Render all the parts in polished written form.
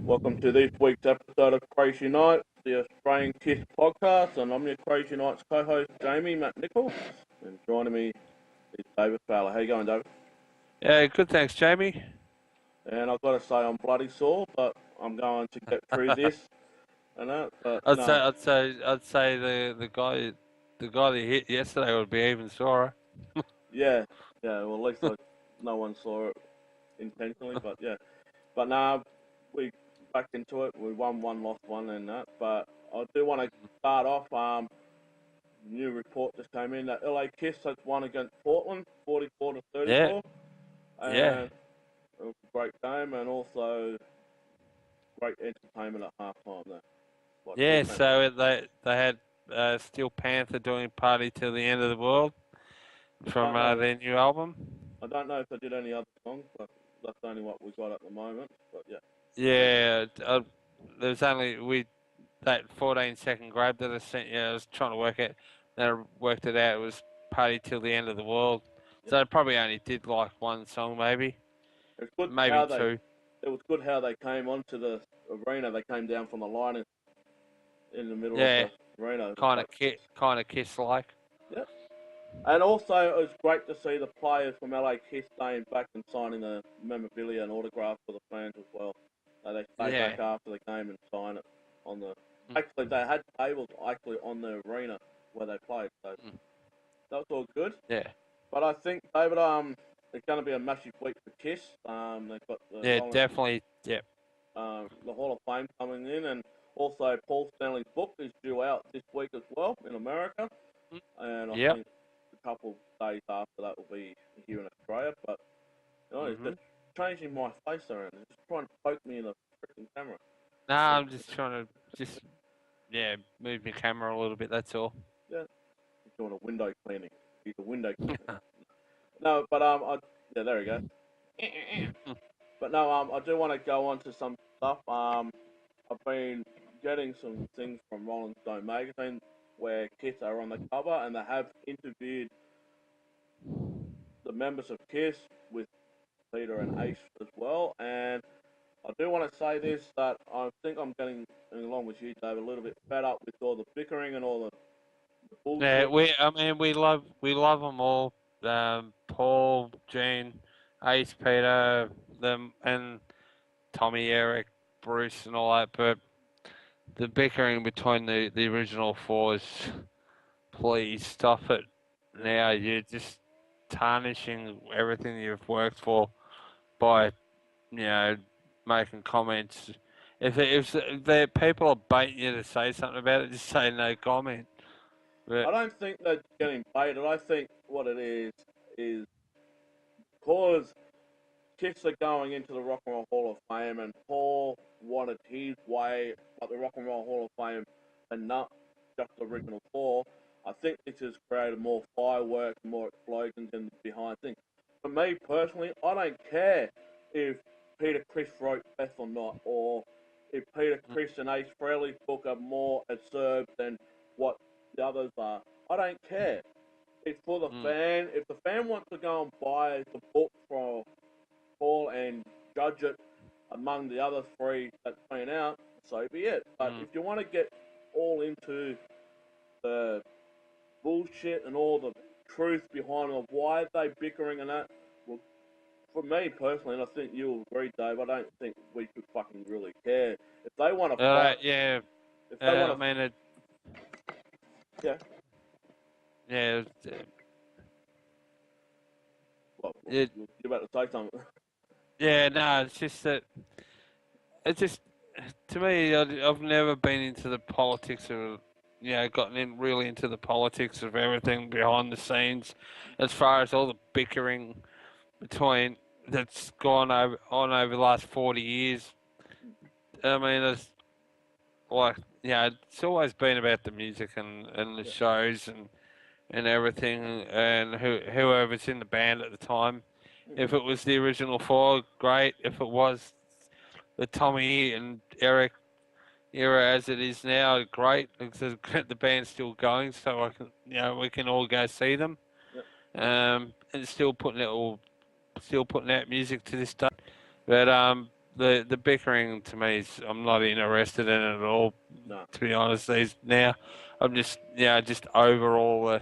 Welcome to this week's episode of Krazy Knights, the Australian Kiss podcast, and I'm your Krazy Knights co-host, Jamie Matt Nichols, and joining me is David Fowler. How you going, David? Yeah, good. Thanks, Jamie. And I've got to say I'm bloody sore, but I'm going to get through this and that. But I'd say, no, I'd say, I'd say the guy that hit yesterday would be even sorer. yeah. Well, at least no one saw it intentionally, but yeah. But now we back into it. We won one, lost one, and that. But I do want to start off. New report just came in that LA Kiss has won against Portland, 44 to Yeah, 34, yeah, and it was a great game and also great entertainment at halftime there. Like yeah. two fantastic. So they had Steel Panther doing "Party Till the End of the World" I from don't know. their new album. I don't know if they did any other songs, but that's only what we got at the moment. But yeah, Yeah, there's only we that 14-second grab that I sent you. I was trying to work it. Then I worked it out. It was "Party Till the End of the World." yeah. So I probably only did like one song, It's good maybe how they. two. It was good how they came onto the arena. They came down from the line in the middle of Yeah, the arena. kind of Kiss like. Yeah. And also, it was great to see the players from LA Kiss staying back and signing the memorabilia and autographs for the fans as well. They stayed Yeah. back after the game and signed it on the. Mm, Actually, they had tables actually on the arena where they played, so mm. that was all good. Yeah. But I think David, it's going to be a massive week for Kiss. They've got Yeah, definitely. Yeah. The Hall of Fame coming in, and also Paul Stanley's book is due out this week as well in America, Mm. and I Yep. think a couple of days after that will be here in Australia. But it's Hmm. just changing my face around. It's just trying to poke me in the freaking camera. Nah, I'm just trying to yeah, move my camera a little bit. That's all. Yeah, he's doing a window cleaning. He's a window cleaner. No, but yeah, there we go. But no, I do want to go on to some stuff. I've been getting some things from Rolling Stone magazine where Kiss are on the cover, and they have interviewed the members of Kiss with Peter and Ace as well. And I do want to say this that I think I'm getting along with you, Dave, a little bit fed up with all the bickering and all the Yeah, bullshit. I mean, we love them all. Paul, Gene, Ace, Peter, them, and Tommy, Eric, Bruce, and all that. But the bickering between the original fours, please stop it Yeah, now. You're just tarnishing everything you've worked for by making comments. If the people are baiting you to say something about it, just say no comment. I But don't think they're getting baited. I think what it is because Kiss are going into the Rock and Roll Hall of Fame, and Paul wanted his way at the Rock and Roll Hall of Fame, and not just the original four. I think this has created more fireworks, more explosions in the behind things. For me personally, I don't care if Peter Chris wrote Beth or not, or if Peter Chris and Ace Frehley's book are more absurd than what the others are. I don't care. It's for the mm, fan. If the fan wants to go and buy the book from Paul and judge it among the other three that's playing out, so be it. But mm. if you want to get all into the bullshit and all the truth behind of why they bickering and that, well, for me personally, and I think you'll agree, Dave, I don't think we should fucking really care. If they want to fight, Yeah. if they I want to, mean, yeah, yeah, well, it, you're about to say something. yeah. No, it's just that it's just to me. I've never been into the politics of, gotten in really into the politics of everything behind the scenes, as far as all the bickering between that's gone over the last 40 years. I mean, it's like, it's always been about the music and the Yeah. shows and everything, and whoever's in the band at the time. If it was the original four, great. If it was the Tommy and Eric era as it is now, great. Because the band's still going, so we can all go see them. Yeah. And still putting out music to this day. But the bickering to me is I'm not interested in it at all. No. To be honest, these now I'm just over all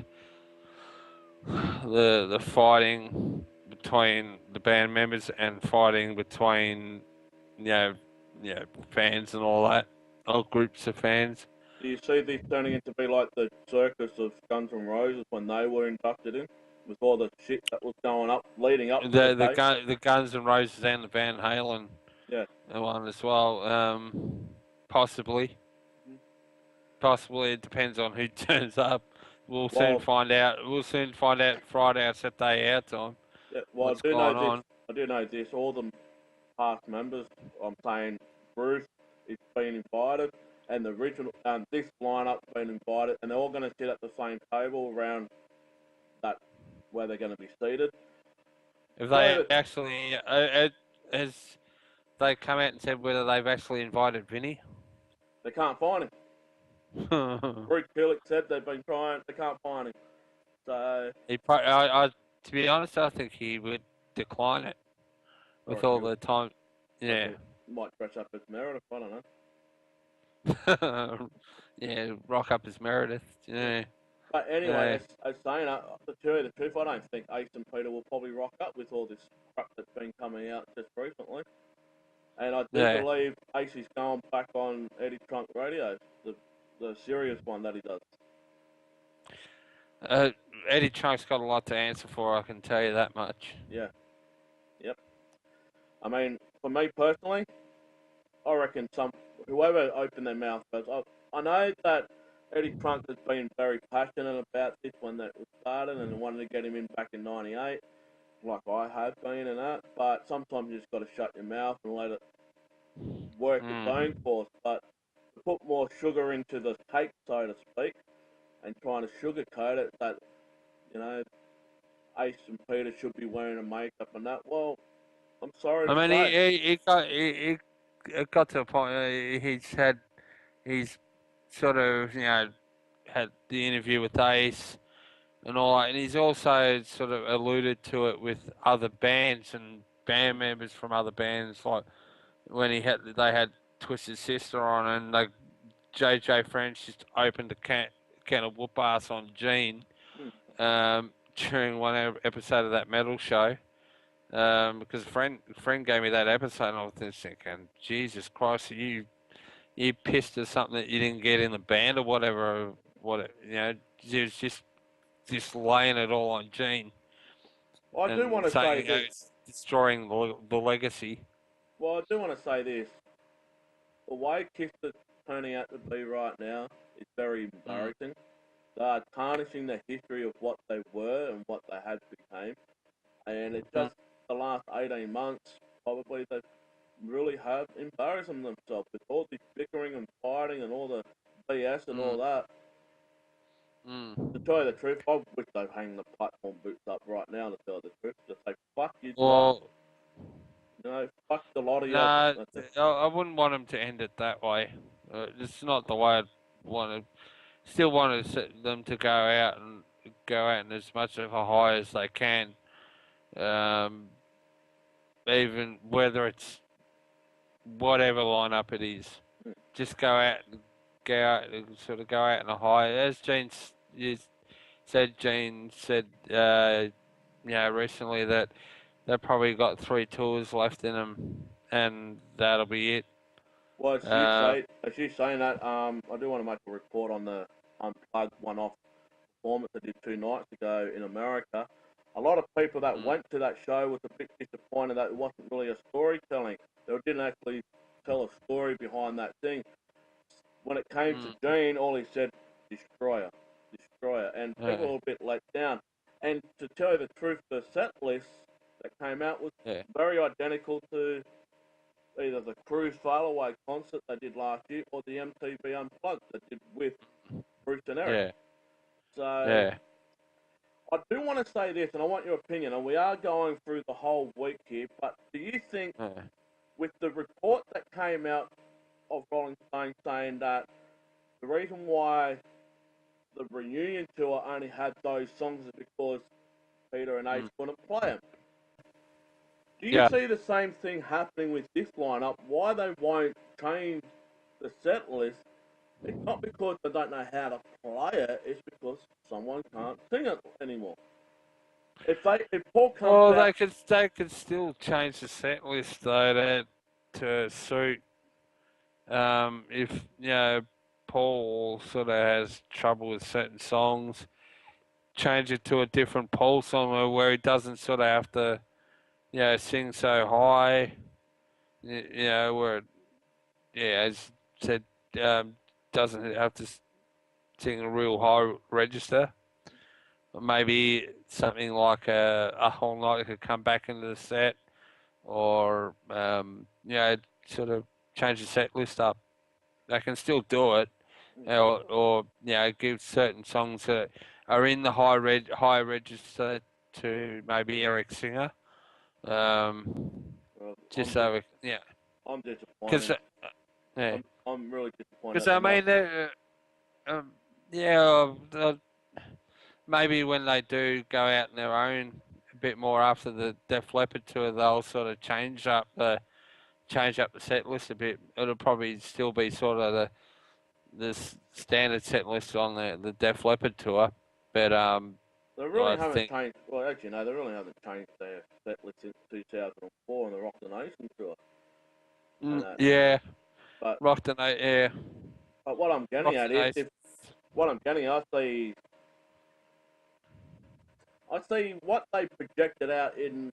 the fighting between the band members and fighting between you know fans and all that, or groups of fans. Do you see this turning into be like the circus of Guns N' Roses when they were inducted in, with all the shit that was going up, leading up to the day? The Guns N' Roses and the Van Halen Yeah. one as well. Possibly. Mhm. Possibly, it depends on who turns up. We'll soon Well, find out. We'll soon find out Friday our set day our time. yeah, well, What's going on? I do know this. All the past members, I'm saying Bruce is being invited, and the original, this lineup's been invited, and they're all going to sit at the same table around that where they're going to be seated. If Tell you they that actually has they come out and said whether they've actually invited Vinny? they can't find him. Bruce Kulick said they've been trying, they can't find him. So, To be honest, I think he would decline it or with all he'll, the time. Yeah, reckon he might dress up as Meredith. I don't know. yeah, rock up as Meredith. Yeah. Yeah, But anyway, yeah, as saying, to tell you the truth, I don't think Ace and Peter will probably rock up with all this crap that's been coming out just recently. And I do yeah. believe Ace is going back on Eddie Trunk Radio, the serious one that he does. Uh, Eddie Trunk's got a lot to answer for. I can tell you that much. Yeah, yep. I mean, for me personally, I reckon whoever opened their mouth first. I know that Eddie Trunk has been very passionate about this when that was started and wanted to get him in back in '98, like I have been and that. But sometimes you just got to shut your mouth and let it work its own Mm. course. But to put more sugar into the cake, so to speak, and trying to sugarcoat it, that you know Ace and Peter should be wearing a makeup and that. Well, I'm sorry I to mean, say. it got to a point. He's sort of had the interview with Ace and all that, and he's also sort of alluded to it with other bands and band members from other bands, like when they had Twisted Sister on, and like JJ French just opened a can of whoop ass on Gene Hmm. during one episode of that metal show. Because a friend gave me that episode, and I was just thinking, Jesus Christ, you pissed at something that you didn't get in the band or whatever. He was just laying it all on Gene Well, I do and want to say saying this. it's destroying the legacy. Well, I do want to say this. The way Kiss is turning out to be right now is very Mm, embarrassing. They are tarnishing the history of what they were and what they had become. And it's mm, just the last 18 months, probably, they really have embarrassed themselves with all this bickering and fighting and all the BS and all mm, that. To mm. tell you the truth, I wish they'd hang the platform boots up right now, to tell you the truth. Just say, fuck you lot. Well, Fuck the lot of no, you. I wouldn't want him to end it that way. It's not the way I'd want to. Still want them to go out in as much of a high as they can. Um, Even whether it's whatever lineup it is, just go out in a high. As Gene said, recently that they've probably got 3 tours left in them, and that'll be it. Well, Uh, as you saying that, I do want to make a report on the unplugged one-off performance I did 2 nights ago in America. A lot of people that mm, went to that show was a bit disappointed that it wasn't really a storytelling. They didn't actually tell a story behind that thing. When it came to mm, Gene, all he said, destroyer, destroyer, and people yeah, were a bit let down. And to tell you the truth, the set list that came out was yeah, very identical to either the Cruise Fail Away concert they did last year or the MTV Unplugged they did with Bruce and Eric. yeah, So yeah, I do want to say this, and I want your opinion, and we are going through the whole week here, but do you think yeah. with the report that came out of Rolling Stone saying that the reason why the reunion tour only had those songs is because Peter and Ace Mm. couldn't play them? Do you Yeah. see the same thing happening with this lineup? Why they won't change the set list? It's not because they don't know how to play it. It's because someone can't sing it anymore. If Paul comes Well, out, they could still change the set list though to suit if Paul sort of has trouble with certain songs, change it to a different Paul song where he doesn't sort of have to sing so high. Where as said, um, doesn't have to sing a real high register. Maybe something like a whole night could come back into the set, or sort of change the set list up. They can still do it, or give certain songs that are in the high register to maybe Eric Singer. Just I'm so dis- I'm because disappointed. yeah, I'm really disappointed because at the I moment. mean, yeah, maybe when they do go out on their own a bit more after the Def Leppard tour, they'll sort of change up the set list a bit. It'll probably still be sort of the standard set list on the Def Leppard tour, but They really I haven't think changed. Well, actually, no, they really haven't changed their set list since 2004 on the Rock the Nation tour and that. yeah, But Rock the Night, yeah, what I'm getting Rock at, the if Nation, what I'm getting, I see what they projected out in,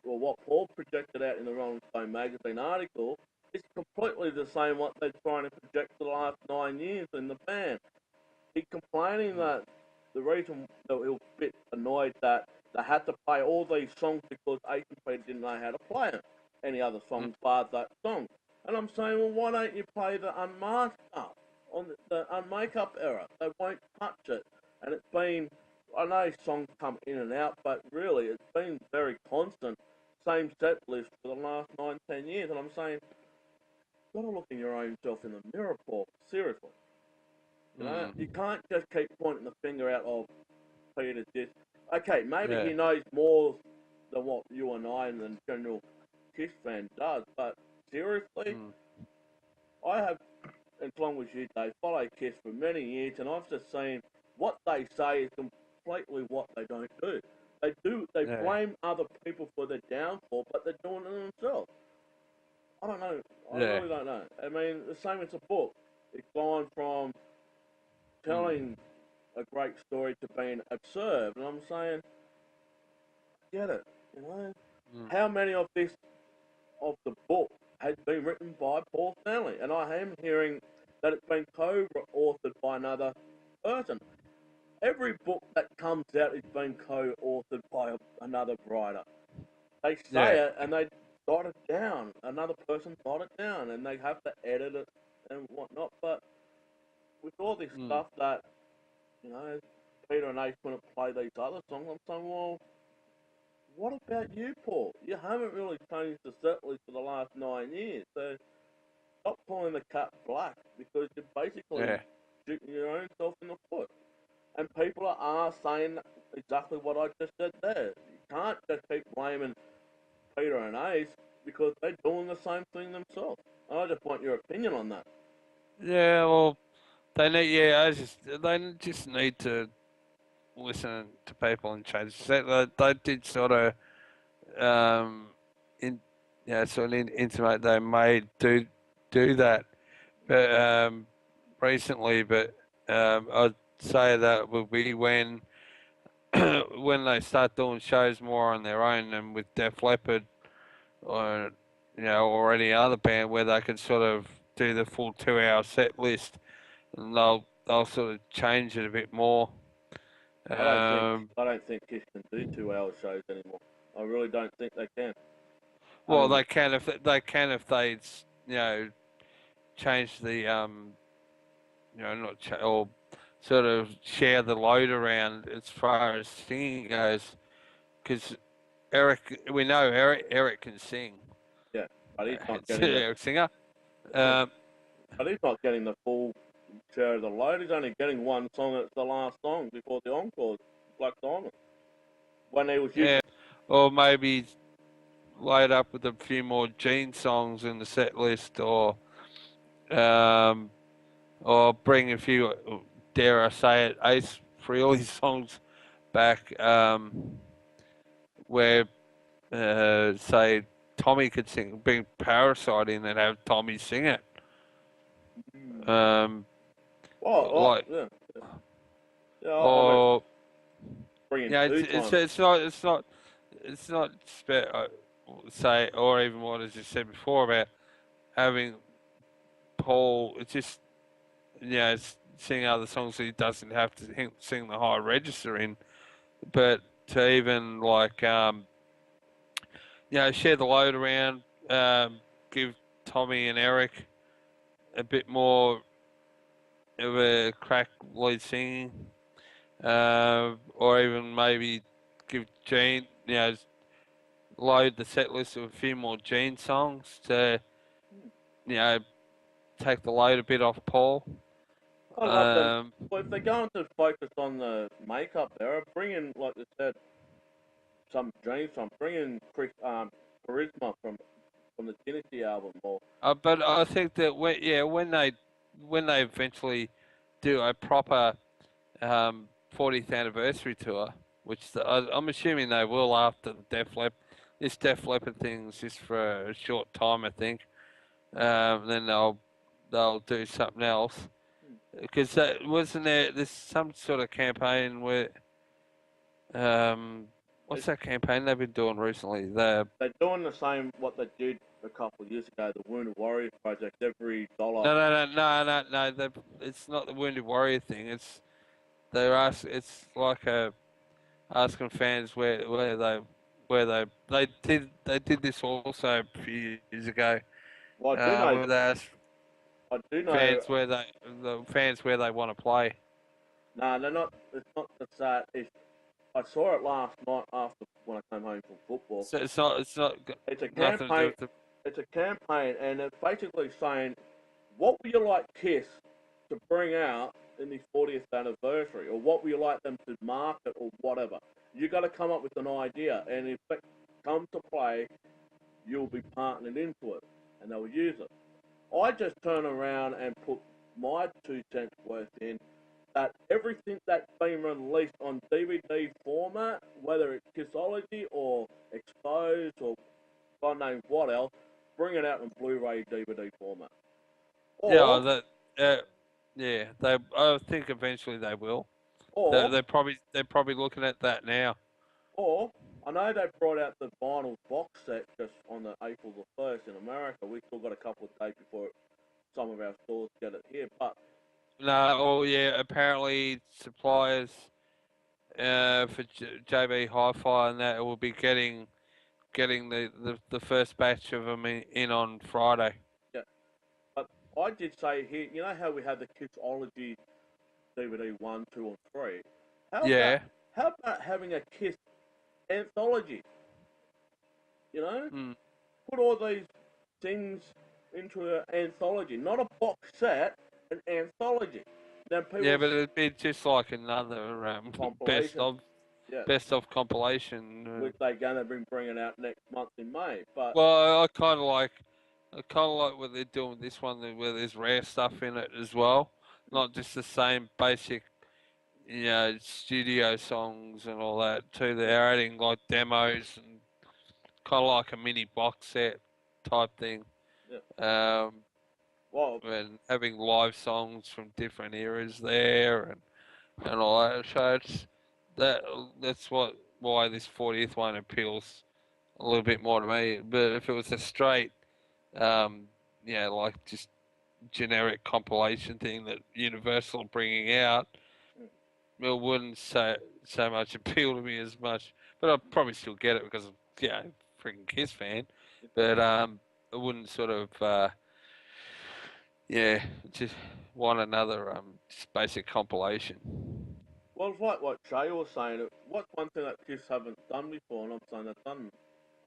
or what Paul projected out in the Rolling Stone magazine article is completely the same what they're trying to project for the last 9 years in the band. He's complaining that the reason that he was a bit annoyed that they had to play all these songs because ACP didn't know how to play them. Any other songs bar that song. And I'm saying, well, why don't you play the Unmasked up on the Unmakeup era? They won't touch it. And it's been, I know songs come in and out, but really it's been very constant. Same set list for the last 9, 10 years. And I'm saying, you've got to look in your own self in the mirror, Paul. Seriously. You know, you can't just keep pointing the finger out of Peter this. Okay, maybe yeah, he knows more than what you and I and the general Kiss fan does, but seriously, I have, as long as you, they follow Kiss for many years, and I've just seen what they say is completely what they don't do. They yeah, blame other people for their downfall, but they're doing it themselves. I don't know. I yeah, really don't know. I mean, the same as a book. It's gone from telling a great story to being absurd. And I'm saying, get it, you know? How many of this of the book has been written by Paul Stanley? And I am hearing that it's been co-authored by another person. Every book that comes out is being co-authored by another writer. They say yeah, it and they jot it down. Another person jot it down, and they have to edit it and whatnot. But with all this stuff that you know, Peter and Ace couldn't play these other songs. I'm saying, well, what about you, Paul? You haven't really changed the set list for the last 9 years, so stop calling the cat black because you're basically yeah, shooting your own self in the foot. And people are saying exactly what I just said there. You can't just keep blaming Peter and Ace because they're doing the same thing themselves. And I just want your opinion on that. yeah. Well, they just need to listen to people and change. They did sort of in sort of intimate they may do that, but recently. But I'd say that will be when when they start doing shows more on their own and with Def Leppard or or any other band where they can sort of do the full 2 hour set list and they'll sort of change it a bit more. Um, I don't think Kiss can do 2 hour shows anymore. I really don't think they can. I well, mean, they can if they change the not or sort of share the load around as far as singing goes because we know Eric can sing. yeah, but he's not It's getting the Eric Singer. yeah, Um, but he's not getting the full share of the load. He's only getting one song. That's the last song before the encore, Black Diamond. When he was yeah, using, or maybe load up with a few more Gene songs in the set list, um, or bring a few, dare I say it, Ace Frehley songs back, where say Tommy could sing, bring Parasite in and have Tommy sing it. Mm. Um, Well, like, yeah, yeah. I mean, or bringing yeah, two timers. it's not say, or even what as you said before about having Paul. It's just sing other songs that he doesn't have to sing the high register in, but to even like share the load around, give Tommy and Eric a bit more of a crack lead singing, or even maybe give Gene, load the set list with a few more Gene songs to, you know, take the load a bit off Paul. I love them. Um, Well, if they're going to focus on the makeup there, bring in, like I said, some James from, bring in Charisma from the Tennessee album, or but I think that when they eventually do a proper 40th anniversary tour, which I'm assuming they will after the this Def Leppard thing's just for a short time, I think. Then they'll do something else because wasn't there's some sort of campaign where what's it's, that campaign they've been doing recently? The they're doing the same what they did a couple of years ago, the Wounded Warriors Project. Every dollar, it's not the Wounded Warrior thing. It's like a asking fans where they did this also a few years ago. well, I do know, Where they asked I do know. fans where they want to play. No, they're not. It's not just that. I saw it last night after when I came home from football. So it's not got It's a nothing to do campaign. with the. It's a campaign, and it's basically saying, what would you like Kiss to bring out in the 40th anniversary, or what would you like them to market, or whatever? You got to come up with an idea, and if it comes to play, you'll be partnered into it, and they'll use it. I just turn around and put my 2 cents worth in that everything that's been released on DVD format, whether it's Kissology or Exposed or God knows what else, bring it out in Blu-ray DVD format. Yeah, Or, that. Uh, yeah, they. I think eventually they will. or, They're probably looking at that now. or, I know they brought out the vinyl box set just on the April the 1st in America. We still got a couple of days before some of our stores get it here, but No, oh yeah, apparently suppliers for JB Hi-Fi and that will be getting the first batch of them in on Friday. yeah. But I did say here, you know how we had the Kissology DVD 1, 2, and 3? How about Yeah. how about having a Kiss anthology? You know, Mm. put all these things into an anthology, not a box set, an anthology. Then Yeah, people but it'd be just like another compilation, yeah, best of compilation. which they're gonna be bringing out next month in May. But Well, I kind of like what they're doing with this one, where there's rare stuff in it as well, not just the same basic, studio songs and all that too. They're adding like demos and kind of like a mini box set type thing, yeah, um, well, and having live songs from different eras there and all that. So that that's why this 40th one appeals a little bit more to me. But if it was a straight, um, like just generic compilation thing that Universal are bringing out, it wouldn't so much appeal to me as much. But I'd probably still get it because I'm, freaking Kiss fan. But I wouldn't sort of, yeah, just want another just basic compilation. well, it's like what Shay was saying. What's one thing that Kiss haven't done before, and I'm saying they've done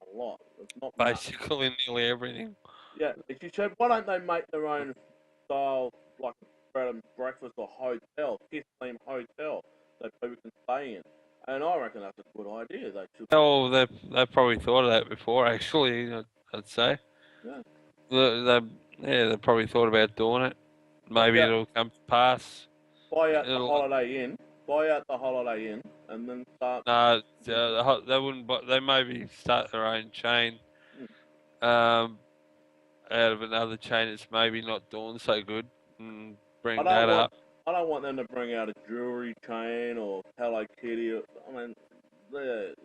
a lot. It's not much. Basically, nearly everything. Yeah, if you said, why don't they make their own style, like bread and breakfast or hotel, Kiss themed hotel, so people can stay in? And I reckon that's a good idea. They should. Oh, they've probably thought of that before. Actually, I'd say. Yeah. They, they probably thought about doing it. What Maybe about it'll come to pass. buy out the It'll, Holiday Inn? Buy out the Holiday Inn, and then start. no, they wouldn't. But they maybe start their own chain. Hmm. Um, out of another chain that's maybe not doing so good, and I bring don't that want. up. I don't want them to bring out a jewelry chain or Hello Kitty. I mean,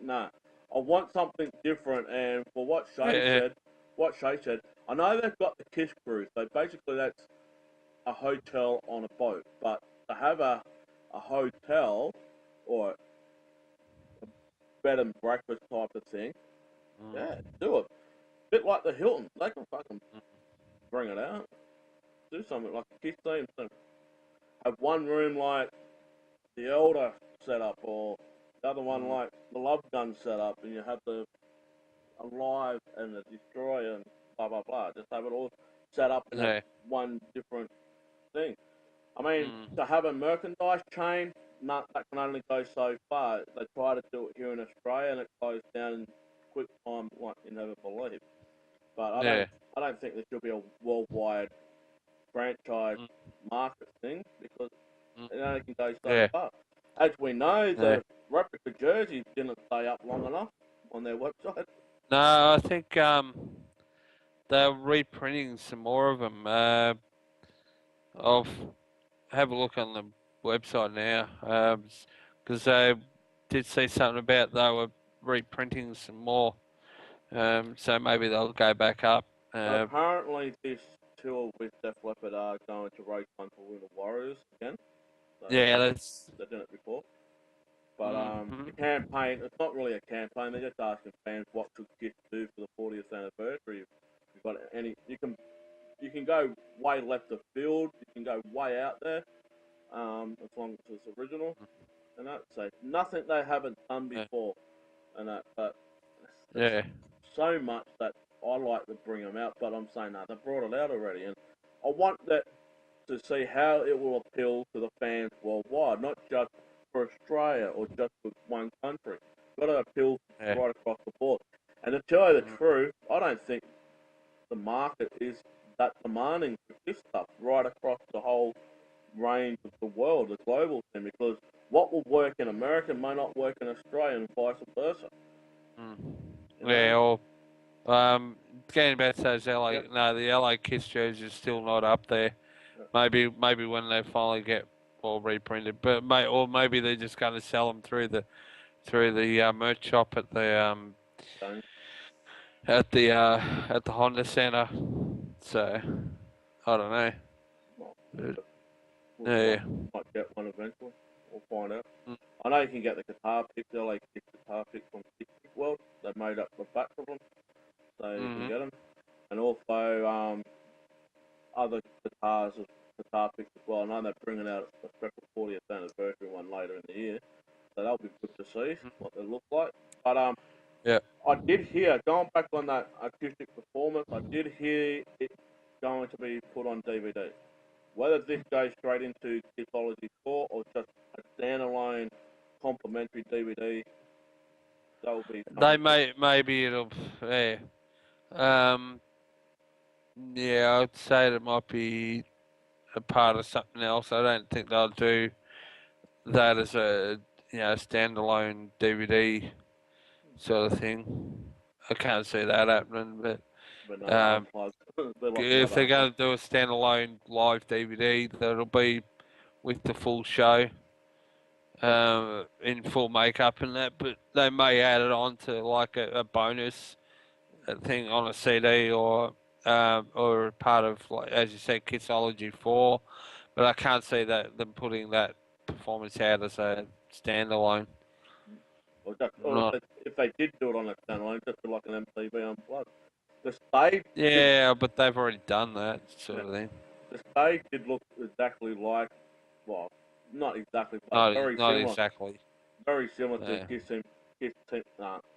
nah. I want something different. And for Yeah, what Shay said, I know they've got the Kiss Cruise. So basically, that's a hotel on a boat. But to have a hotel or a bed and breakfast type of thing, yeah, do it. Bit like the Hilton. They can fucking bring it out. Do something like a Kiss theme. Have one room like the Elder setup, or the other one mm, like the Love Gun setup, and you have the Alive and the Destroyer and blah blah blah. Just have it all set up in that yeah, one different thing. I mean, mm, to have a merchandise chain, not, that can only go so far. They try to do it here in Australia, and it closed down in quick time, like you never believe. But yeah, I don't think there should be a worldwide franchise mm, market thing because mm, it only can go so yeah, far. As we know, yeah. the replica jerseys didn't stay up long enough on their website. No, I think they're reprinting some more of them. I'll have a look on the website now, because I did see something about they were reprinting some more. So maybe they'll go back up. And Uh, apparently, this tour with Def Leppard are going to raise funds for the Warriors again. So yeah, that's. they've done it before. But Mm-hmm. the campaign, it's not really a campaign. They're just asking fans what should Kiss do for the 40th anniversary. If you've got any, you can go way left of field. You can go way out there. As long as it's original and that. So nothing they haven't done Yeah, before and that. But it's yeah, so much that I like to bring them out. But I'm saying no, they brought it out already, and I want that to see how it will appeal to the fans worldwide, not just for Australia or just for one country. Got to appeal yeah. right across the board. And to tell you the Mm, truth, I don't think the market is that demanding for this stuff right across the whole range of the world, the global thing, because what will work in America may not work in Australia and vice versa. mm. You know? Yeah, or getting back to those LA, Yep. no, the LA Kiss jerseys is still not up there. Maybe when they finally get all reprinted, but or maybe they're just going to sell them through the merch shop Don't. at the at the Honda Center. So I don't know. Well, But, we yeah. might get one eventually. We'll find out. Mm, I know you can get the guitar pick, they're like guitar picks from Kick World. They've made up the back of them, so you can mm-hmm. get them. And also other guitar picks as well. I know they're bringing out a special 40th anniversary one later in the year, so that'll be good to see what they look like. But Yeah. I did hear, going back on that acoustic performance, I did hear it going to be put on DVD. Whether this goes straight into Kissology 4 or just a standalone complimentary DVD, that will be They something to. maybe it'll yeah. Um, yeah, I'd say it might be a part of something else. I don't think they'll do that as a standalone DVD sort of thing. I can't see that happening, but Another um, unplugged. They're like if another they're unplugged. going to do a standalone live DVD, that'll be with the full show, in full makeup and that. But they may add it on to like a bonus thing on a CD or part of, like as you said, Kissology 4. But I can't see that them putting that performance out as a standalone. Or Not. if they did do it on a standalone, just like an MTV unplugged. The stage did, Yeah, but they've already done that sort yeah, of thing. the stage did look exactly like, well, not exactly, but Not exactly. very similar to Yeah. Kiss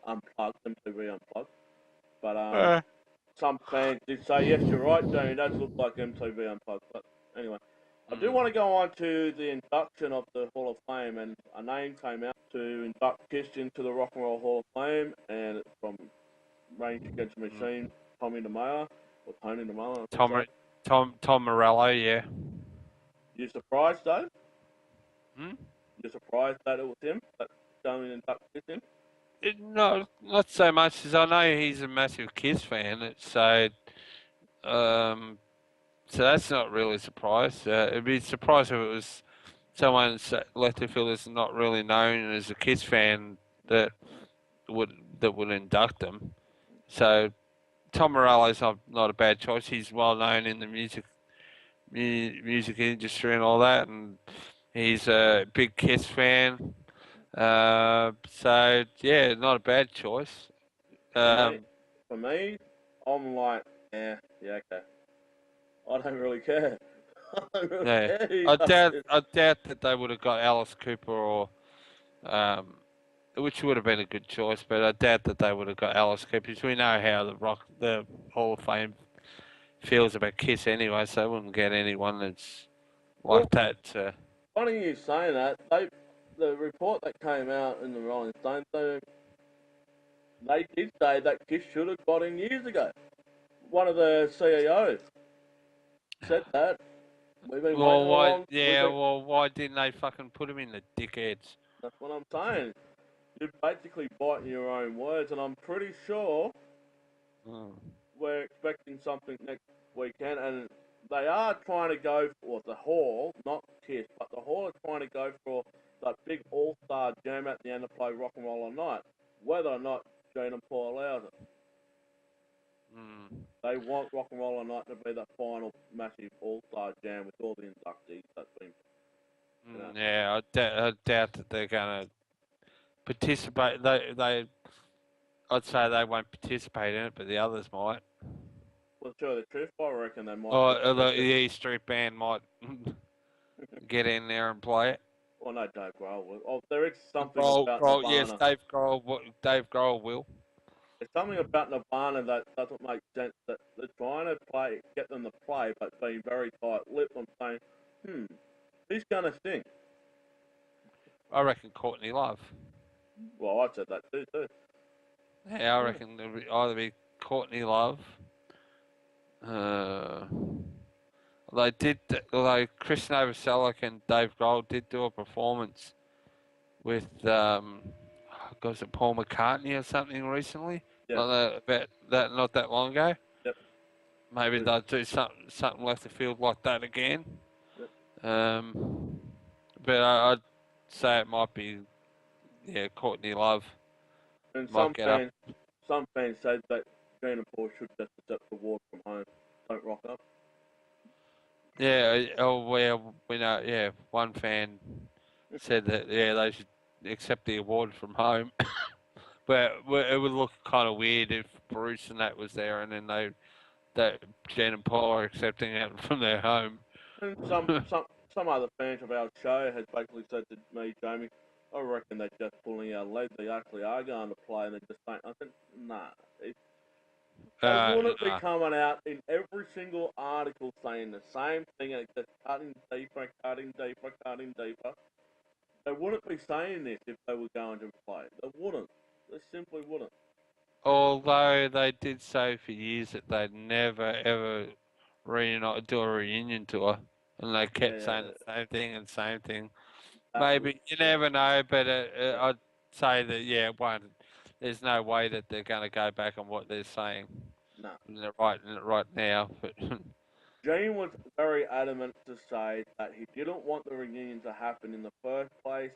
Unplugged, MTV Unplugged. But Uh, some fans did say, yes, you're right, Jamie, it does look like MTV Unplugged. But anyway, I do mm, want to go on to the induction of the Hall of Fame, and a name came out to induct Kiss into the Rock and Roll Hall of Fame, and it's from Rage Against the Mm. Machine, Tommy DeMayer, or Tony DeMayer, I should Tom say. Tom Morello, yeah. You surprised, though? Hmm? You're surprised that it was him that going and induct Kiss in? Not so much as I know he's a massive Kiss fan. Um, so that's not really a surprise. It'd be a surprise if it was someone left field that's not really known as a Kiss fan that would that would induct them. So Tom Morello's not a bad choice. He's well known in the music industry and all that, and he's a big Kiss fan. So yeah, not a bad choice. For me, Um, for me, I'm like, yeah, okay. I don't really care. I don't really yeah, care who does it. I doubt that they would have got Alice Cooper or um, which would have been a good choice, but I doubt that they would have got Alice Cooper because we know how the Hall of Fame feels about Kiss anyway, so they wouldn't get anyone that's Well, like that. funny you saying that. The report that came out in the Rolling Stones, they did say that Kiss should have got in years ago. One of the CEOs said that. We've been waiting Well, a why? long. We've Yeah, been. well, why didn't they fucking put him in the dickheads? That's what I'm saying. You're basically biting your own words, and I'm pretty sure Mm. we're expecting something next weekend, and they are trying to go for the Hall, not Kiss, but the Hall is trying to go for that big all-star jam at the end to play Rock and Roll All Night. Whether or not Gene and Paul allows it, Mm. they want Rock and Roll All Night to be that final massive all-star jam with all the inductees that's been, you know. Yeah, I doubt that they're gonna participate. I'd say they won't participate in it, but the others might. Well, tell you the truth, I reckon they might Or the participate. E Street Band might get in there and play it. Well, no, Dave Grohl will. Oh, there is something about Grohl, yes, Nirvana. Dave Grohl will. There's something about Nirvana that doesn't make sense. That they're trying to get them to play, but being very tight-lipped and saying, who's gonna sing? I reckon Courtney Love. Well, I said that too. Yeah, I Yeah. reckon it'll either be Courtney Love. Uh, although Chris Novoselic and Dave Grohl did do a performance with was it Paul McCartney or something recently? Yeah. Not that long ago. Yep. Maybe they'll do something left the field like that again. Yep. Um, but I'd say it might be Courtney Love And might get up. some fans said that Gene and Paul should just accept the award from home. Don't rock up. Yeah, we know. Yeah, one fan said that they should accept the award from home. But it would look kind of weird if Bruce and that was there, and then that Jen and Paul are accepting it from their home. And some other fans of our show has basically said to me, Jamie, I reckon they're just pulling our leg. They actually are going to play, and they're just saying, I said, nah. They wouldn't be Nah. coming out in every single article saying the same thing and just cutting deeper, cutting deeper, cutting deeper. They wouldn't be saying this if they were going to play. They wouldn't. They simply wouldn't. Although they did say for years that they'd never ever do a reunion tour, and they kept saying Yeah, the same thing and same thing. that was Maybe you never know, but I'd say that one. There's no way that they're going to go back on what they're saying no. right now. But Gene was very adamant to say that he didn't want the reunion to happen in the first place.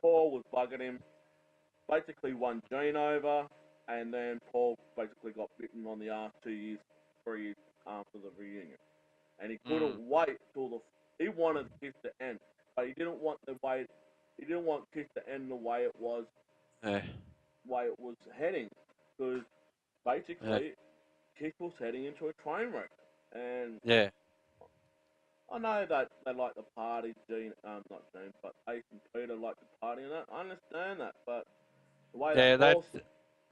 Paul was bugging him, basically won Gene over, and then Paul basically got bitten on the ass 2 years, 3 years after the reunion. And he couldn't wait till he wanted Kiss to end, but he didn't want he didn't want Kiss to end the way it was, yeah, heading, because yeah, basically Kiss was heading into a train wreck, and yeah, I know that they like the party, not Gene, but Ace and Peter like the party and that. I understand that, but the way that yeah. Paul,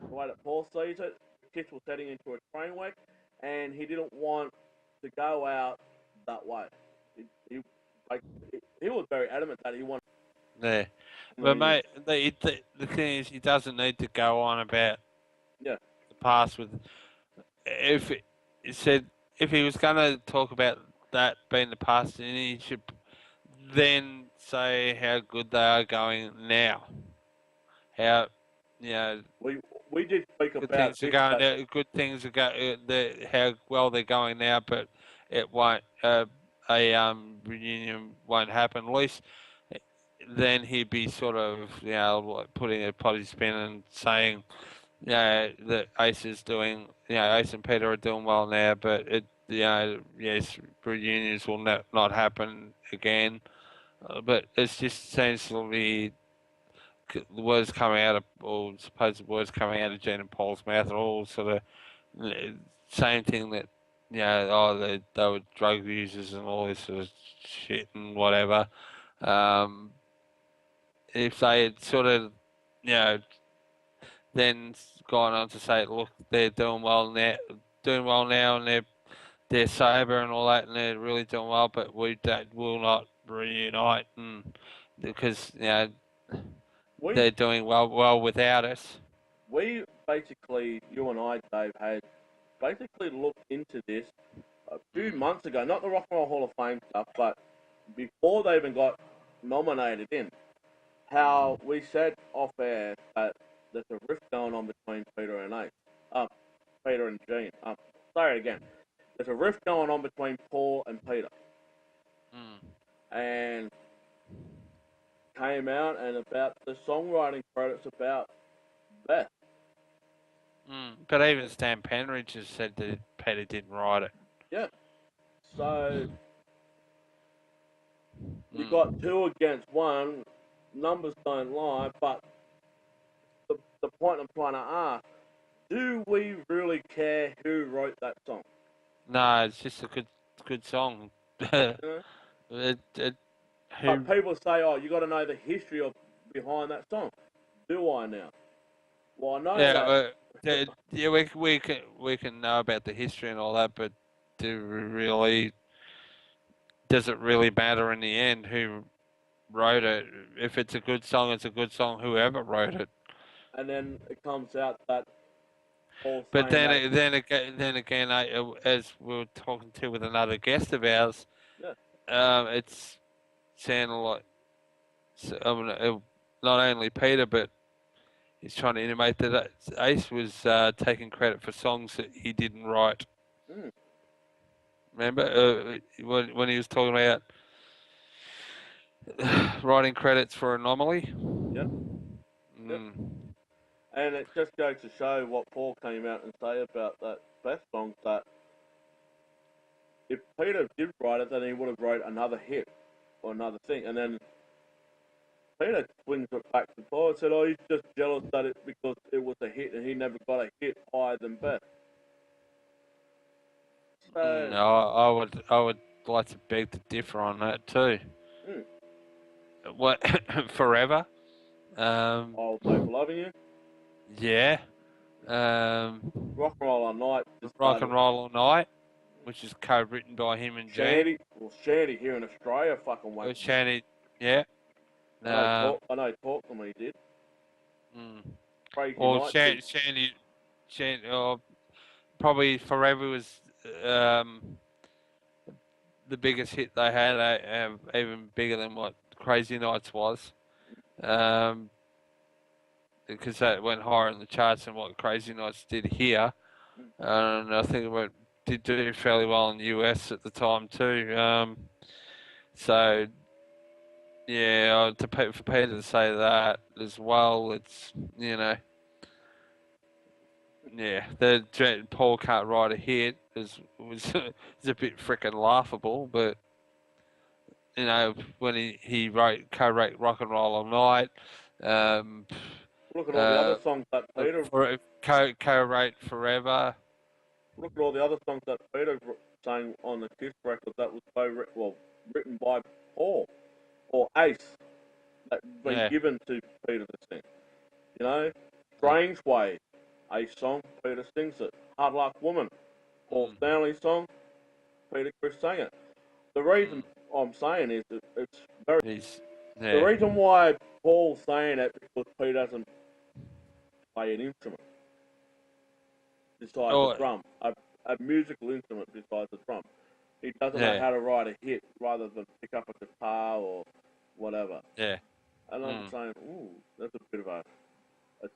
the way that Paul sees it, Kiss was heading into a train wreck, and he didn't want to go out that way. He, he, like, he was very adamant that he wanted. Yeah. But mean, mate, the thing is, he doesn't need to go on about yeah, the past with. If he said if he was going to talk about that being the past, then he should then say how good they are going now. How you know we did speak good about things are this going. that Good things are going. How well they're going now, but it won't. A reunion won't happen. At least then he'd be sort of like putting a potty spin and saying that Ace is doing. Ace and Peter are doing well now, but yes, reunions will not happen again. But it just seems to be the words coming out of, or supposed words coming out of Gene and Paul's mouth are all sort of same thing that, they were drug users and all this sort of shit and whatever. Um, if they had sort of, you know, then gone on to say, look, they're doing well now, and they're sober and all that, and they're really doing well, but will not reunite, and because we they're doing well without us. we basically, you and I, Dave, had basically looked into this a few Mm, months ago. Not the Rock and Roll Hall of Fame stuff, but before they even got nominated in. How we said off air that there's a rift going on between Peter and Ace. Peter and Gene. Sorry again. There's a rift going on between Paul and Peter. mm, And came out and about the songwriting credits about Beth. But even Stan Penridge has said that Peter didn't write it. Yeah. So you got Mm. two against one. Numbers don't lie, but the point I'm trying to ask, do we really care who wrote that song? No, it's just a good song. it, You know? it, But who people say, oh, you got to know the history of behind that song. Do I now? Well, I know Yeah, that. yeah, we can know about the history and all that, but does it really matter in the end who wrote it? If it's a good song, it's a good song. Whoever wrote it. And then it comes out that Paul But saying that, then again, as we were talking to with another guest of ours, yeah, it's sounding like not only Peter, but he's trying to intimate that Ace was taking credit for songs that he didn't write. mm, Remember when he was talking about writing credits for Anomaly? yep, yep. Mm. And it just goes to show what Paul came out and say about that Beth song, that if Peter did write it, then he would have wrote another hit or another thing. And then Peter swings it back to Paul and said, oh, he's just jealous that it because it was a hit and he never got a hit higher than Beth. So, I would like to beg to differ on that too. mm, What forever? Um, I'll wait for loving you. yeah. Um, Rock and Roll All Night just Rock and started. Roll All Night, which is co-written by him and Gene. Shandy, well, Shandy here in Australia fucking went. Shanny, yeah. Um, I know Talk to Me did. mm. Krazy Well, Knights did. Probably Forever was um, the biggest hit they had, even bigger than what Crazy Nights was, um, because that went higher in the charts than what Crazy Nights did here, and I think did do fairly well in the US at the time too. So yeah, for Peter to say that as well, it's yeah, Paul can't write a hit was is a bit freaking laughable, but when he co-wrote Rock and Roll All Night, um, Look at all the other uh, songs that Peter. co-wrote Forever. Look at all the other songs that Peter sang on the Kiss record that was written by Paul or Ace that been Yeah, given to Peter to sing. You know, yeah, Strange Way, Ace song, Peter sings it. Hard Luck Woman, Paul mm, Stanley song, Peter Chris sang it. The reason mm. I'm saying is that it's very He's The Yeah. reason why Paul's saying it because Pete doesn't play an instrument besides the Oh, drum, a musical instrument besides the drum. He doesn't know yeah. how to write a hit rather than pick up a guitar or whatever. Yeah. And I'm Mm. saying, ooh, that's a bit of a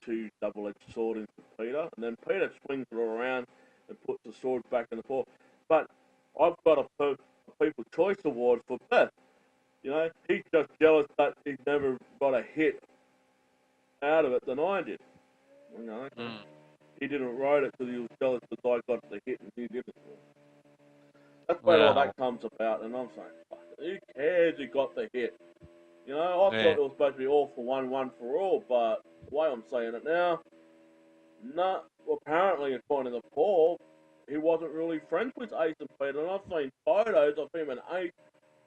two double-edged sword into Peter. And then Peter swings it all around and puts the sword back in the paw. But I've got a People's Choice Award for Beth. You know, he's just jealous that he's never got a hit out of it than I did. You know, okay. Mm. He didn't write it because he was jealous because I got the hit and he didn't. That's where all Well, that comes about, and I'm saying, fuck, who cares who got the hit? You know, I thought yeah. it was supposed to be all for one for all, but the way I'm saying it now, nah, well, apparently, according to Paul, he wasn't really friends with Ace and Peter, and I've seen photos of him and Ace,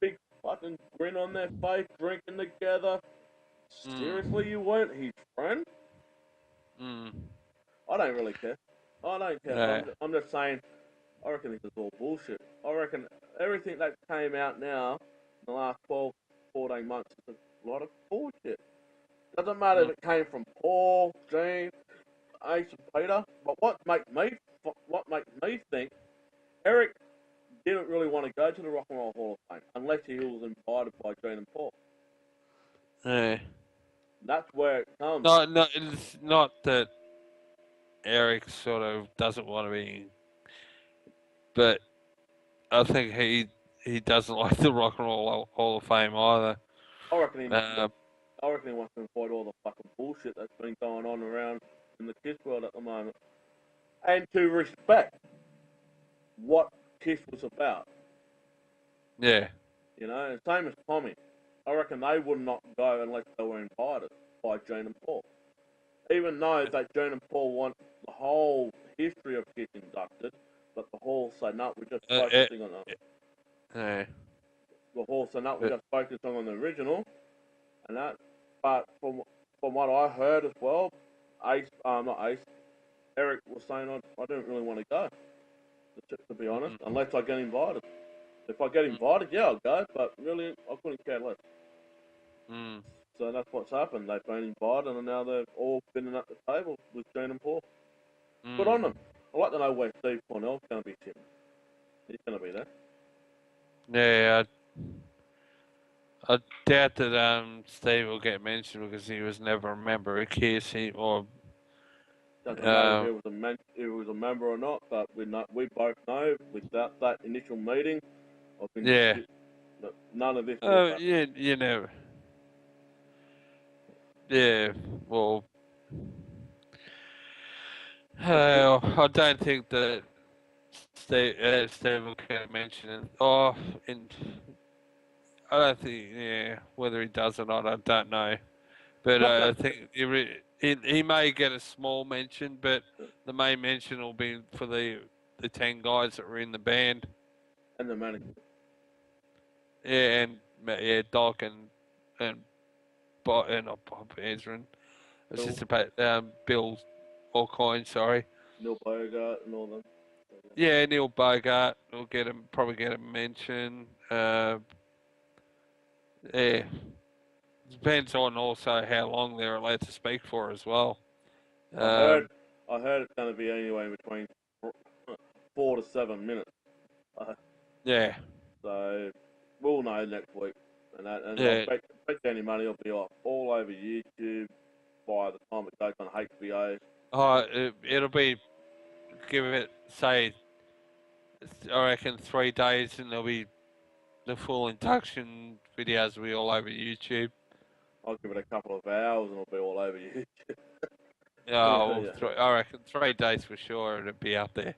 big fucking grin on their face, drinking together. Seriously, Mm. you weren't his friend? Mm. I don't really care. I don't care. Yeah. I'm just saying, I reckon this is all bullshit. I reckon everything that came out now in the last 12, 14 months is a lot of bullshit. Doesn't matter if Mm. it came from Paul, Gene, Ace, and Peter. But what makes me think Eric didn't really want to go to the Rock and Roll Hall of Fame unless he was invited by Gene and Paul. Yeah. That's where it comes. No, no, it's not that Eric sort of doesn't want to be, but I think he doesn't like the Rock and Roll Hall of Fame either. I reckon he, Um, I reckon he wants to avoid all the fucking bullshit that's been going on around in the Kiss world at the moment, and to respect what Kiss was about. yeah. You know, and same as Tommy. I reckon they would not go unless they were invited by Gene and Paul. Even though that Gene and Paul want the whole history of Kiss inducted, but the Hall say no, we're just Uh, uh, focusing on yeah. the Hall say no, we're But, just focusing on the original and that. But from what I heard as well, not Ace, Eric was saying I don't really want to go. To be honest, mm, unless I get invited. If I get mm, invited, yeah, I'll go. But really, I couldn't care less. mm, So that's what's happened. They've been invited, and now they've all been at the table with Gene and Paul. Good on them. mm. I'd like to know where Steve Cornell's going to be sitting. He's going to be there. Yeah, I doubt that Steve will get mentioned because he was never a member of Kiss. Doesn't matter if Um, he was a member or not, but we both know without that initial meeting, I've been yeah. none of this would have happened. Yeah, yeah. Well, It's good. I don't think that Steve will get mentioned. Oh, and I don't think. Yeah, whether he does or not, I don't know. But Not I that, think he may get a small mention, but the main mention will be for the 10 guys that were in the band. and the management. Yeah, and yeah, Doc and Bob, not Bob Ezrin. It's Bill, just about Bill Alcoin. Sorry. Neil Bogart, and all them. So, yeah. Yeah, Neil Bogart will probably get a mention. Yeah, depends on also how long they're allowed to speak for as well. I heard, Um, I heard it's going to be anywhere between 4 to 7 minutes. Uh, yeah, so we'll know next week, and I yeah. bet any money will be all over YouTube by the time it goes on HBO. Oh, it'll be give it say I reckon 3 days, and there'll be the full induction videos will be all over YouTube. I'll give it a couple of hours and it'll be all over YouTube. Yeah, well, Yeah. I reckon 3 days for sure it'll be up there.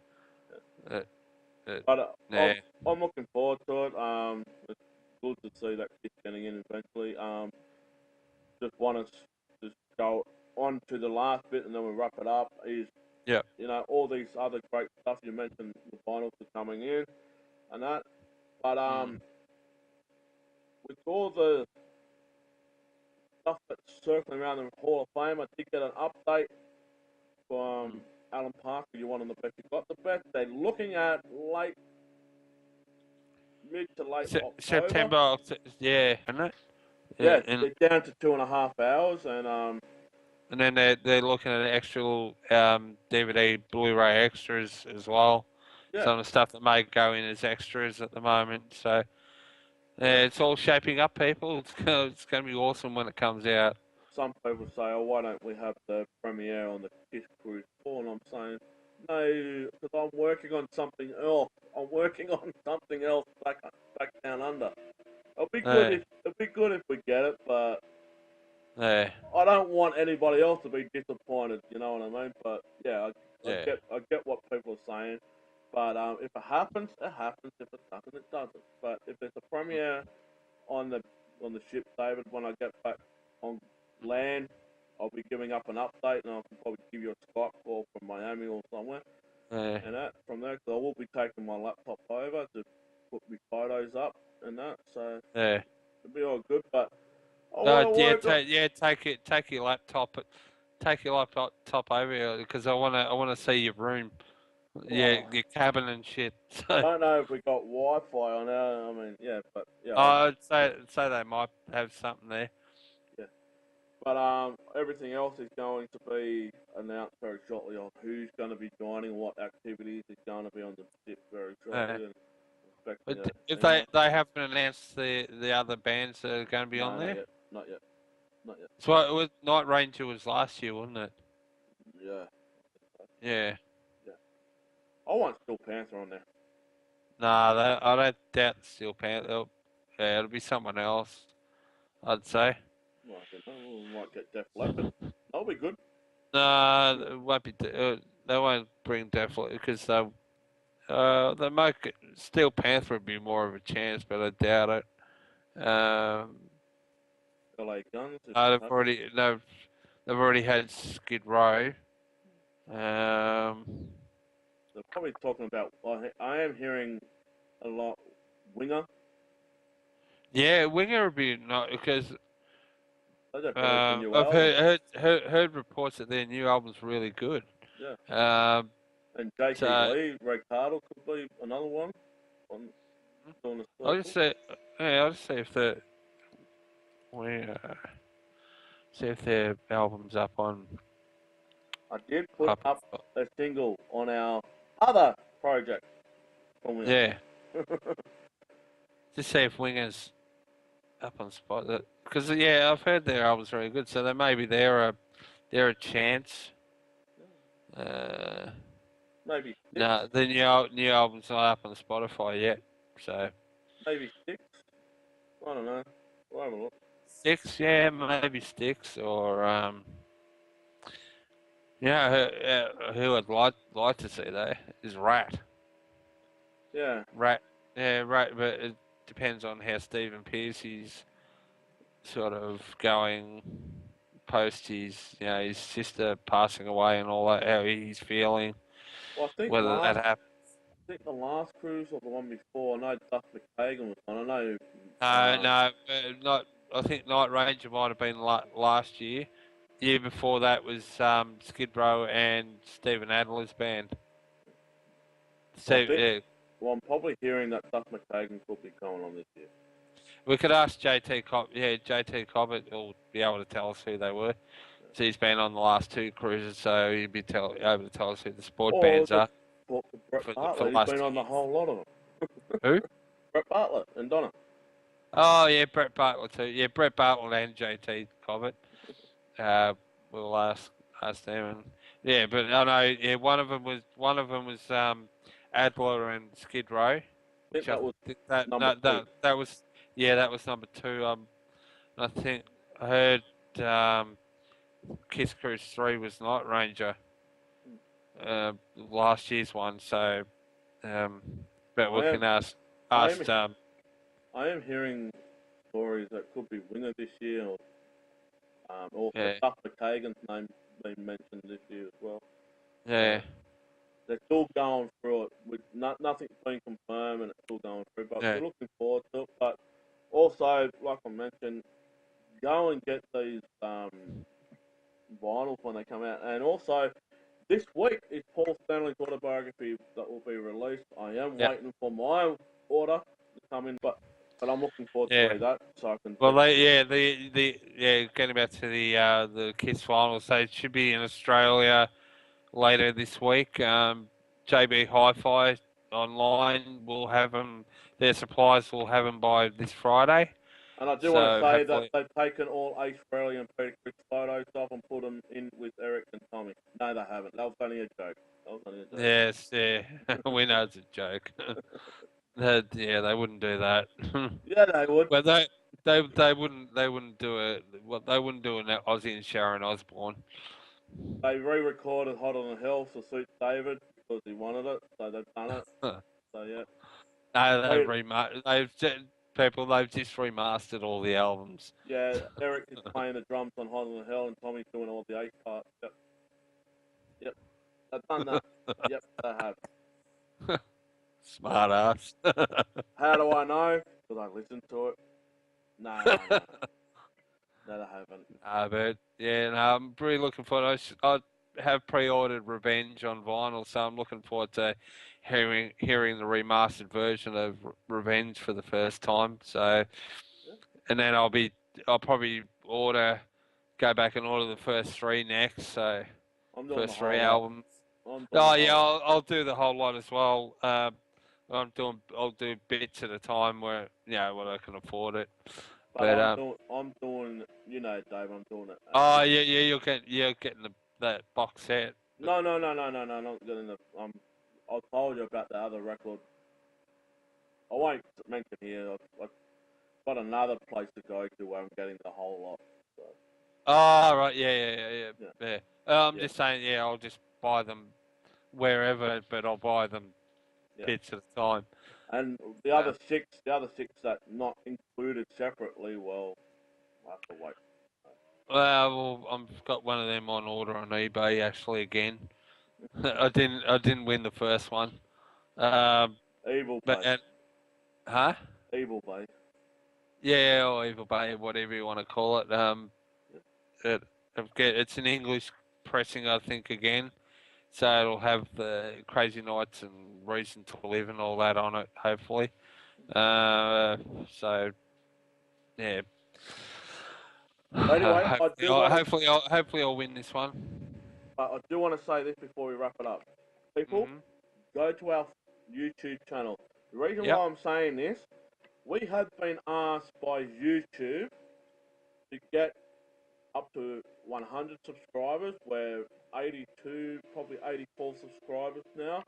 Uh, But yeah, I'm looking forward to it. It's good to see that kid getting in eventually. Just want to just go on to the last bit and then we'll wrap it up. Is yeah. all these other great stuff you mentioned, the finals are coming in and that. But Mm, with all the stuff that's circling around the Hall of Fame, I did get an update from mm. Alan Parker. You want on the best? You got the best. They're looking at mid to late October. September, yeah, isn't it? Yeah, and they're down to 2.5 hours, and then they're looking at actual DVD, Blu-ray extras as well. yeah, Some of the stuff that may go in as extras at the moment. So yeah. it's all shaping up, people. It's going to be awesome when it comes out. Some people say, "Oh, why don't we have the premiere on the Kiss Cruise 4?" And I'm saying, "No, because I'm working on something else. I'm working on something else back down under. It'll be good Yeah, if we get it, but yeah, I don't want anybody else to be disappointed. You know what I mean? But yeah, yeah, I get what people are saying. But if it happens, it happens. If it doesn't, it doesn't. But if there's a premiere on the ship, David, when I get back on land, I'll be giving up an update, and I can probably give you a Skype call from Miami or somewhere, yeah, and that from there, because I will be taking my laptop over to put my photos up and that, so yeah. it'll be all good. But I want to Yeah, work on. take your laptop top over here because I wanna see your room, yeah, Oh, your cabin and shit. I So don't know if we got Wi-Fi on there. I mean, yeah, but yeah, I'd say they might have something there. yeah. But everything else is going to be announced very shortly on who's going to be joining, what activities is going to be on the ship very Uh, shortly, and expecting but an if email. they haven't announced the other bands that are going to be on No, not there, yet, not yet, not yet. so it was Night Ranger was last year, wasn't it? Yeah, Yeah. yeah. I want Steel Panther on there. Nah, I don't doubt Steel Panther. Yeah, it'll be someone else. I'd say. Well, I don't know. We might get Def Leppard. That'll be good. Nah, it won't be. They won't bring Def because they might Steel Panther would be more of a chance, but I doubt it. LA Guns, if No, it happens. they've already had Skid Row. Um, They're probably talking about. I am hearing a lot. Winger. yeah, Winger would be not because They just released a new I've album. heard reports that their new album's really good. Yeah. Um, And J.T. so Lee, Red Cardle could be another one on doing a I'll just circle. say, yeah, I'll just say if the we see if their album's I did put up. up a single on our other project from Winger. Yeah, just see if Winger's up on spot. Because yeah, I've heard their album's very good, so they maybe they're a chance. Uh, Maybe six. no, the new album's not up on Spotify yet, so Maybe six. I don't know. We'll have a look. six, yeah, maybe six or yeah, who I'd like to see though is Rat. Yeah. Rat, yeah, Rat, but it depends on how Stephen Pearcy's sort of going post his sister passing away and all that, how he's feeling, Well, whether that happens. I think the last cruise or the one before. I know Duff McKagan was on. I know. No, no, not. I think Night Ranger might have been last year. Year before that was Skid Row and Stephen Adler's band. Well, I So think. Well, I'm probably hearing that Duff McKagan could be going on this year. we could ask JT Yeah, JT Cobbett will be able to tell us who they were. So he's been on the last two cruises, so he'd be able to tell us who the sport Or bands just are Brett for Bartlett. He's last been on the 2 years. whole lot of them. Who? Brett Bartlett and Donna. Oh yeah, Brett Bartlett too. Yeah, Brett Bartlett and JT Cobbett. Uh, we'll ask them. And, yeah, but I know. Yeah, one of them was Adler and Skid Row, I think which I that was think that number no, two. that was yeah, that was number two. I think I heard Kiss Cruise 3 was Night Ranger, last year's one. So, um, but we I am can I am ask I am hearing stories that could be Winger this year, or also yeah, Duff McKagan's name being mentioned this year as well. So yeah, they're still going through it with nothing's been confirmed, and it's still going through. But yeah, we're looking forward to it. But also, like I mentioned, go and get these vinyls when they come out, and also this week is Paul Stanley's autobiography that will be released. I am yeah, waiting for my order to come in, but I'm looking forward agree that, so I can Well, getting back to the kids finals, they should be in Australia later this week. JB Hi-Fi online will have them. Their suppliers will have them by this Friday. And I do want to So say that hopefully, they've taken all Australian Peter Chris photos off and put them in with Eric and Tommy. No, they haven't. That was only a joke. That was only a joke. yes, yeah, we know it's a joke. They wouldn't do that. Yeah, they would. Well, they wouldn't do it. What they wouldn't do an Ozzy and Sharon Osbourne. They re-recorded "Hot on the Hill" to suit David because he wanted it, so they've done it. So yeah. No, Hey, they've just remastered all the albums. yeah, Eric is playing the drums on "Hot on the Hill" and Tommy's doing all the A parts. Yep, yep, they've done that. Yep, they have. Yep. Smart ass. How do I know? Because I listened to it. No, no, no, no. No, they haven't. But yeah, no, I'm really looking forward. I have pre-ordered Revenge on vinyl, so I'm looking forward to hearing the remastered version of Revenge for the first time. So, Yeah. and then I'll probably go back and order the first three next. So, I'm doing the first three whole lot. albums. I'm doing the Oh yeah, whole. I'll do the whole lot as well. I'll do bits at a time where when I can afford it. But But I'm doing, you know, Dave, I'm doing it. oh yeah, you're getting that box set. But, No, no, no, no, no, no, not getting the. I told you about the other record. I won't mention here. I've got another place to go to where I'm getting the whole lot. So, oh right, yeah. yeah, Yeah. I'm yeah, just saying, I'll just buy them wherever, but I'll buy them yeah. bits at a time. And the other six that not included separately, well, I have to wait. I've got one of them on order on eBay actually again. I didn't win the first one. Um, Evil but Bay, and, huh? Evil Bay. Yeah, or Evil Bay, whatever you want to call it. Yeah. It, it's an English pressing, I think, again. So it'll have the Crazy Nights and Reason to Live and all that on it, hopefully. Uh, so yeah. But anyway, Hopefully I'll win this one. I do want to say this before we wrap it up. People, Mhm. go to our YouTube channel. The reason Yep. why I'm saying this, we have been asked by YouTube to get up to 100 subscribers. We're 82, probably 84 subscribers now.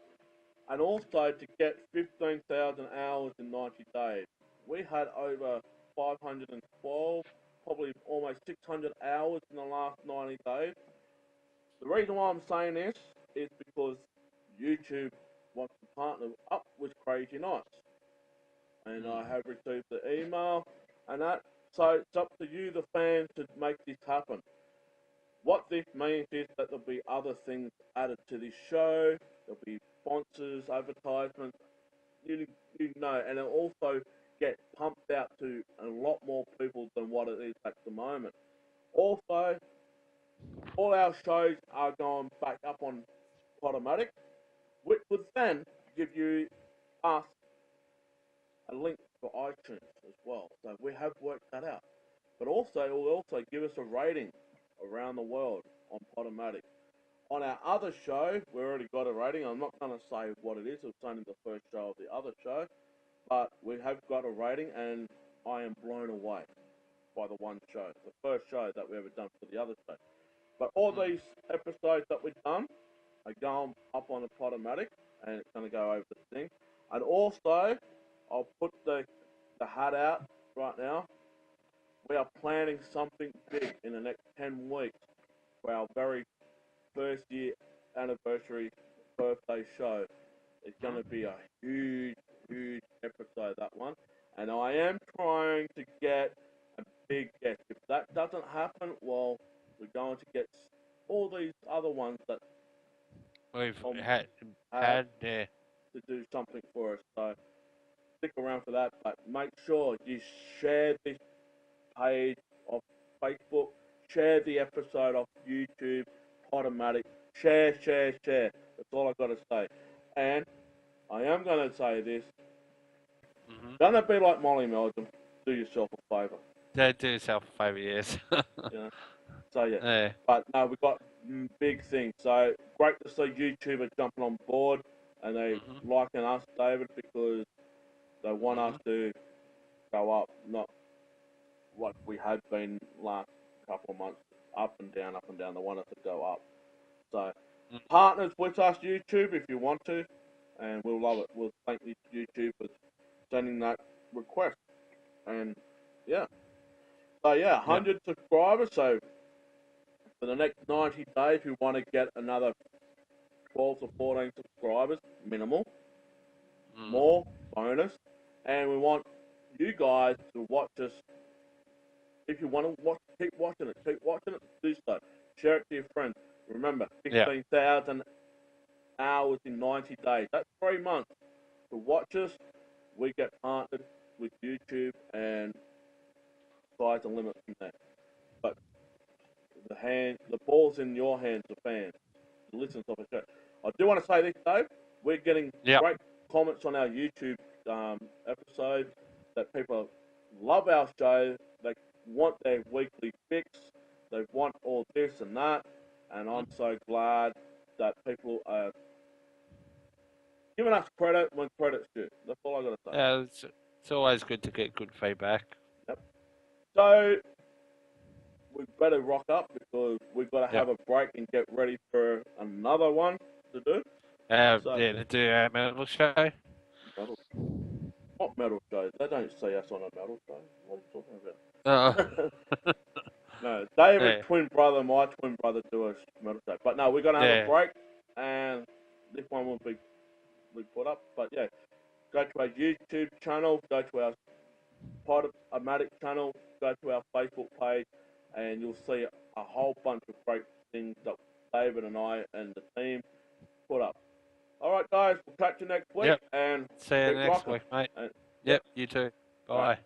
And also to get 15,000 hours in 90 days. We had over 512, probably almost 600 hours in the last 90 days. The reason why I'm saying this is because YouTube wants to partner up with Krazy Knights. And I have received the email and that. So it's up to you, the fans, to make this happen. What this means is that there'll be other things added to this show. There'll be sponsors, advertisements, you know, and it'll also get pumped out to a lot more people than what it is at the moment. Also, all our shows are going back up on Podomatic, which would then give you us a link for iTunes as well. So we have worked that out. But also, it will also give us a rating around the world on Podomatic. On our other show, we already got a rating. I'm not going to say what it is. It's only the first show of the other show. But we have got a rating, and I am blown away by the one show, the first show that we ever done for the other show. But all these episodes that we've done are going up on the Podomatic, and it's going to go over the thing. And also, I'll put the hat out right now. We are planning something big in the next 10 weeks for our very first year anniversary birthday show. It's going to be a huge, huge episode, that one. And I am trying to get a big guest. If that doesn't happen, well, we're going to get all these other ones that We've had had there. to do something for us. So stick around for that. But make sure you share this page of Facebook, share the episode of YouTube, Podomatic, share, share, share. That's all I've got to say. And I am going to say this. Mhm. Gonna be like Molly Meldrum. do yourself a favour. Do yourself a favour, yes. You know? So yeah. Yeah. But no, we've got big things. So great to see YouTube are jumping on board and they Mhm. liking us, David, because they want us Mhm. to go up, not what we had been last couple of months, up and down, up and down. They want us to go up. So Mm. partners with us, YouTube, if you want to, and we'll love it. We'll thank you, YouTube, for sending that request. And yeah, so yeah, Yep. 100 subscribers. So for the next 90 days, we want to get another 12 to 14 subscribers, minimal, Mhm. more bonus, and we want you guys to watch us. If you want to watch, keep watching it, do so. Share it to your friends. Remember, Yeah. 15,000 hours in 90 days. That's 3 months to watch us. We get partnered with YouTube, and sky's the limit from there. But the ball's in your hands, the fans, the listeners of the show. I do want to say this, Dave. We're getting Yep. great comments on our YouTube episodes that people love our show. They want their weekly fix. They want all this and that. And I'm so glad that people are giving us credit when credit's due. That's all I got to say. Yeah. It's always good to get good feedback. Yep. So we better rock up because we've got to Yep. have a break and get ready for another one to do. So Yeah, to do our metal show. metal, what metal show? They don't see us on a metal show. What are you Uh, talking about? No, David, yeah. twin brother, my twin brother, do a metal show. But no, we're gonna have a Yeah. break, and this one will be put up. But yeah, go to our YouTube channel, go to our Podomatic channel, go to our Facebook page, and you'll see a whole bunch of great things that David and I and the team put up. All right, guys, we'll catch you next week, Yep. and See you keep next rocking. week, mate. And, yep. Yep. You too. All right. Bye.